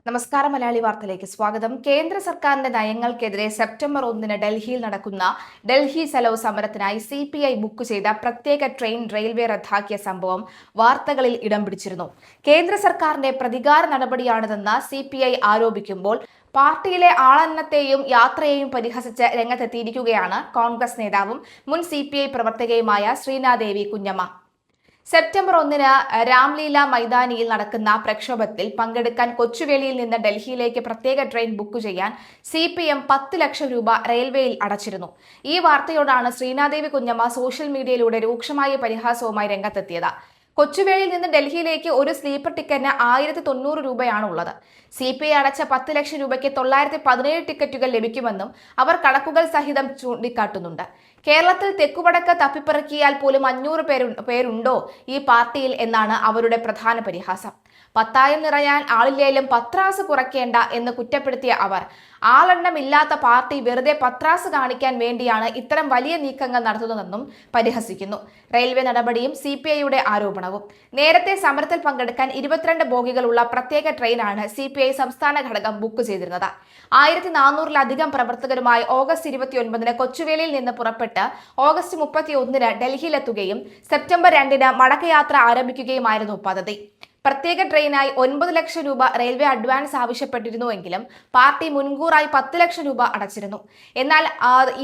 നമസ്കാരം. മലയാളി വാർത്തയിലേക്ക് സ്വാഗതം. കേന്ദ്ര സർക്കാരിന്റെ നയങ്ങൾക്കെതിരെ സെപ്റ്റംബർ 1 ഡൽഹിയിൽ നടക്കുന്ന ഡൽഹി ചലോ സമരത്തിനായി CPI ബുക്ക് ചെയ്ത പ്രത്യേക ട്രെയിൻ റെയിൽവേ റദ്ദാക്കിയ സംഭവം വാർത്തകളിൽ ഇടം പിടിച്ചിരുന്നു. കേന്ദ്ര സർക്കാരിന്റെ പ്രതികാര നടപടിയാണിതെന്ന് CPI ആരോപിക്കുമ്പോൾ പാർട്ടിയിലെ ആളെണ്ണത്തെയും യാത്രയെയും പരിഹസിച്ച് രംഗത്തെത്തിയിരിക്കുകയാണ് കോൺഗ്രസ് നേതാവും മുൻ CPI പ്രവർത്തകയുമായ ശ്രീനാദേവി കുഞ്ഞമ്മ. സെപ്റ്റംബർ 1 രാംലീല മൈതാനിയിൽ നടക്കുന്ന പ്രക്ഷോഭത്തിൽ പങ്കെടുക്കാൻ കൊച്ചുവേളിയിൽ നിന്ന് ഡൽഹിയിലേക്ക് പ്രത്യേക ട്രെയിൻ ബുക്ക് ചെയ്യാൻ CPM 10 ലക്ഷം രൂപ റെയിൽവേയിൽ അടച്ചിരുന്നു. ഈ വാർത്തയോടാണ് ശ്രീനാദേവി കുഞ്ഞമ്മ സോഷ്യൽ മീഡിയയിലൂടെ രൂക്ഷമായ പരിഹാസവുമായി രംഗത്തെത്തിയത്. കൊച്ചുവേളിയിൽ നിന്ന് ഡൽഹിയിലേക്ക് ഒരു സ്ലീപ്പർ ടിക്കറ്റിന് 1090 രൂപയാണ് ഉള്ളത്. CPI അടച്ച 10 ലക്ഷം രൂപയ്ക്ക് 917 ടിക്കറ്റുകൾ ലഭിക്കുമെന്നും അവർ കണക്കുകൾ സഹിതം ചൂണ്ടിക്കാട്ടുന്നുണ്ട്. കേരളത്തിൽ തെക്കുവടക്ക് തപ്പിപ്പറക്കിയാൽ പോലും 500 പേരുണ്ടോ ഈ പാർട്ടിയിൽ എന്നാണ് അവരുടെ പ്രധാന പരിഹാസം. പത്തായം നിറയാൻ ആളില്ലേലും പത്രാസ് കുറയ്ക്കേണ്ട എന്ന് കുറ്റപ്പെടുത്തിയ അവർ ആളെണ്ണമില്ലാത്ത പാർട്ടി വെറുതെ പത്രാസ് കാണിക്കാൻ വേണ്ടിയാണ് ഇത്തരം വലിയ നീക്കങ്ങൾ നടത്തുന്നതെന്നും പരിഹസിക്കുന്നു. റെയിൽവേ നടപടിയും CPIയുടെ ആരോപണവും. നേരത്തെ സമരത്തിൽ പങ്കെടുക്കാൻ 22 ബോഗികളുള്ള പ്രത്യേക ട്രെയിനാണ് CPI സംസ്ഥാന ഘടകം ബുക്ക് ചെയ്തിരുന്നത്. 1400-ലധികം പ്രവർത്തകരുമായി ഓഗസ്റ്റ് 29 കൊച്ചുവേളിയിൽ നിന്ന് പുറപ്പെട്ട് ഓഗസ്റ്റ് 31 ഡൽഹിയിലെത്തുകയും സെപ്റ്റംബർ 2 മടക്കയാത്ര ആരംഭിക്കുകയുമായിരുന്നു പദ്ധതി. പ്രത്യേക ട്രെയിനായി 9 ലക്ഷം രൂപ റെയിൽവേ അഡ്വാൻസ് ആവശ്യപ്പെട്ടിരുന്നുവെങ്കിലും പാർട്ടി മുൻകൂറായി 10 ലക്ഷം രൂപ അടച്ചിരുന്നു. എന്നാൽ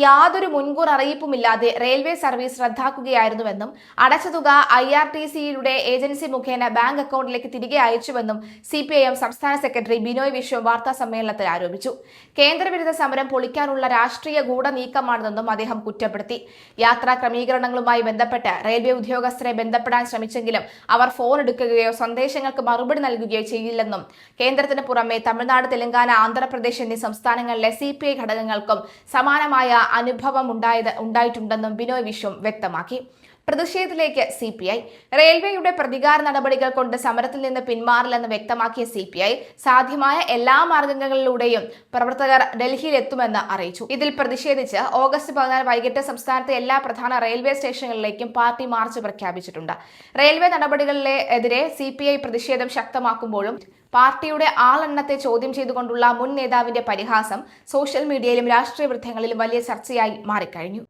യാതൊരു മുൻകൂർ അറിയിപ്പുമില്ലാതെ റെയിൽവേ സർവീസ് റദ്ദാക്കുകയായിരുന്നുവെന്നും അടച്ച തുക IRTCയുടെ ഏജൻസി മുഖേന ബാങ്ക് അക്കൗണ്ടിലേക്ക് തിരികെ അയച്ചുവെന്നും CPIM സംസ്ഥാന സെക്രട്ടറി ബിനോയ് വിശ്വം വാർത്താ സമ്മേളനത്തിൽ ആരോപിച്ചു. കേന്ദ്രവിരുദ്ധ സമരം പൊളിക്കാനുള്ള രാഷ്ട്രീയ ഗൂഢനീക്കമാണെന്നും അദ്ദേഹം കുറ്റപ്പെടുത്തി. യാത്രാ ക്രമീകരണങ്ങളുമായി ബന്ധപ്പെട്ട് റെയിൽവേ ഉദ്യോഗസ്ഥരെ ബന്ധപ്പെടാൻ ശ്രമിച്ചെങ്കിലും അവർ ഫോൺ എടുക്കുകയോ സന്ദേശങ്ങൾക്ക് മറുപടി നൽകുകയോ ചെയ്യില്ലെന്നും കേന്ദ്രത്തിന് പുറമെ തമിഴ്നാട്, തെലങ്കാന, ആന്ധ്രാപ്രദേശ് എന്നീ സംസ്ഥാനങ്ങളിലെ CPI ഘടകങ്ങൾക്കും സമാനമായ അനുഭവം ഉണ്ടായിട്ടുണ്ടെന്നും ബിനോയ് വിശ്വം വ്യക്തമാക്കി. പ്രതിഷേധത്തിലേക്ക് CPI. റെയിൽവേയുടെ പ്രതികാര നടപടികൾ കൊണ്ട് സമരത്തിൽ നിന്ന് പിന്മാറില്ലെന്ന് വ്യക്തമാക്കിയ CPI സാധ്യമായ എല്ലാ മാർഗങ്ങളിലൂടെയും പ്രവർത്തകർ ഡൽഹിയിൽ എത്തുമെന്ന് അറിയിച്ചു. ഇതിൽ പ്രതിഷേധിച്ച് ഓഗസ്റ്റ് 14 വൈകിട്ട് സംസ്ഥാനത്തെ എല്ലാ പ്രധാന റെയിൽവേ സ്റ്റേഷനുകളിലേക്കും പാർട്ടി മാർച്ച് പ്രഖ്യാപിച്ചിട്ടുണ്ട്. റെയിൽവേ നടപടികളിലെതിരെ CPI പ്രതിഷേധം ശക്തമാക്കുമ്പോഴും പാർട്ടിയുടെ ആളെണ്ണത്തെ ചോദ്യം ചെയ്തുകൊണ്ടുള്ള മുൻ നേതാവിന്റെ പരിഹാസം സോഷ്യൽ മീഡിയയിലും രാഷ്ട്രീയ വൃത്തങ്ങളിലും വലിയ ചർച്ചയായി മാറിക്കഴിഞ്ഞു.